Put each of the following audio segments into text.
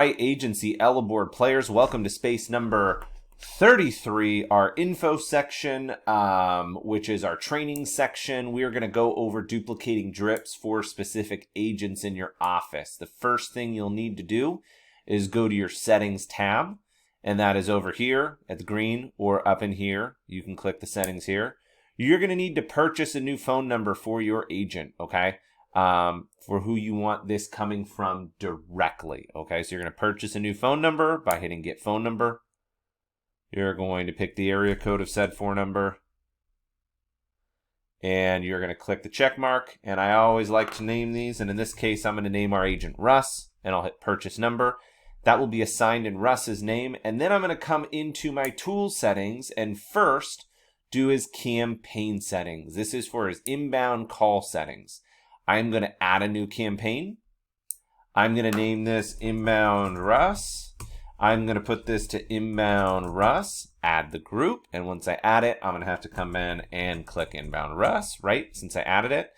Agency Elabord players, welcome to space number 33, our info section, which is our training section. We are going to go over duplicating drips for specific agents in your office. The first thing you'll need to do is go to your settings tab, and that is over here at the green or up in here. You can click the settings here. You're going to need to purchase a new phone number for your agent, okay? For who you want this coming from directly. Okay, so you're going to purchase a new phone number by hitting get phone number. You're going to pick the area code of said phone number. And you're going to click the check mark. And I always like to name these. And in this case, I'm going to name our agent Russ. And I'll hit purchase number. That will be assigned in Russ's name. And then I'm going to come into my tool settings and first do his campaign settings. This is for his inbound call settings. I'm going to add a new campaign. I'm going to name this Inbound Russ. I'm going to put this to Inbound Russ, add the group, and once I add it, I'm going to have to come in and click Inbound Russ, right, since I added it.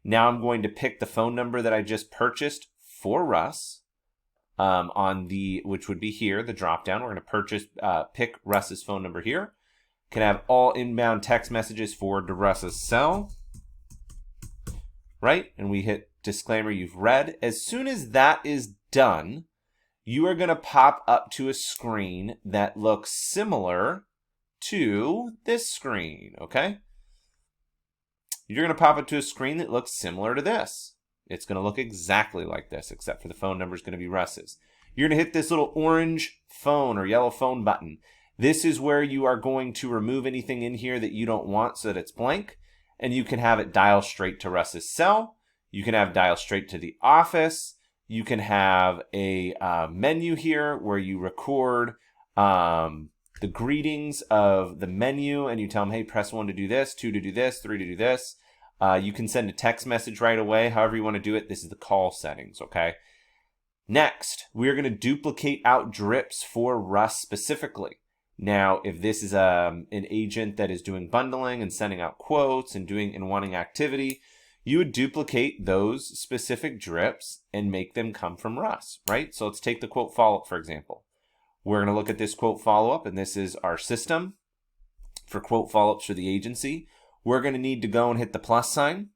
Now I'm going to pick the phone number that I just purchased for Russ, which would be here, the drop down. We're going to pick Russ's phone number here. Can have all inbound text messages forward to Russ's cell. Right? And we hit disclaimer you've read. As soon as that is done, you are going to pop up to a screen that looks similar to this screen, okay? You're going to pop up to a screen that looks similar to this. It's going to look exactly like this, except for the phone number is going to be Russ's. You're going to hit this little orange phone or yellow phone button. This is where you are going to remove anything in here that you don't want so that it's blank. And you can have it dial straight to Russ's cell. You can have dial straight to the office. You can have a menu here where you record the greetings of the menu and you tell them, hey, press 1 to do this, 2 to do this, 3 to do this. You can send a text message right away, however you want to do it. This is the call settings, okay? Next, we're going to duplicate out drips for Russ specifically. Now, if this is an agent that is doing bundling and sending out quotes and wanting activity, you would duplicate those specific drips and make them come from Russ, right? So let's take the quote follow-up, for example. We're going to look at this quote follow-up, and this is our system for quote follow-ups for the agency. We're going to need to go and hit the plus sign,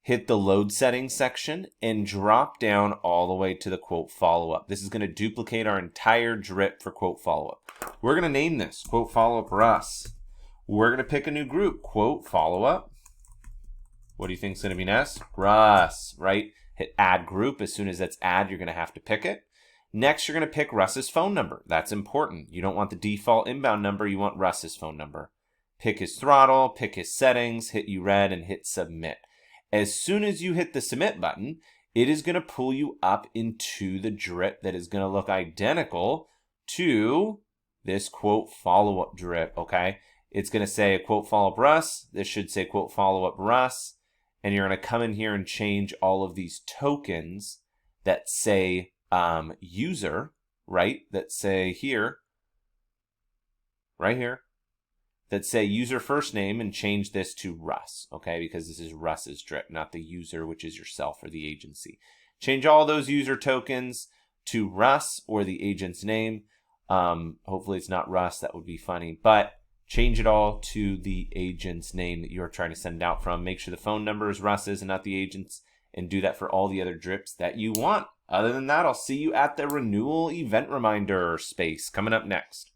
hit the load settings section, and drop down all the way to the quote follow-up. This is going to duplicate our entire drip for quote follow-up. We're going to name this quote follow-up Russ. We're going to pick a new group, quote follow-up. What do you think is going to be next? Russ, right? Hit add group. As soon as that's add, you're going to have to pick it. Next, you're going to pick Russ's phone number. That's important. You don't want the default inbound number. You want Russ's phone number. Pick his throttle, pick his settings, hit you read, and hit submit. As soon as you hit the submit button, it is going to pull you up into the drip that is going to look identical to this quote follow-up drip, okay? It's going to say quote follow-up Russ. This should say quote follow-up Russ. And you're going to come in here and change all of these tokens that say user, right? That say here, right here, that say user first name and change this to Russ, okay? Because this is Russ's drip, not the user, which is yourself or the agency. Change all those user tokens to Russ or the agent's name. Hopefully it's not Russ, that would be funny, but change it all to the agent's name that you're trying to send out from. Make sure the phone number is Russ's and not the agent's, and do that for all the other drips that you want. Other than that, I'll see you at the renewal event reminder space coming up next.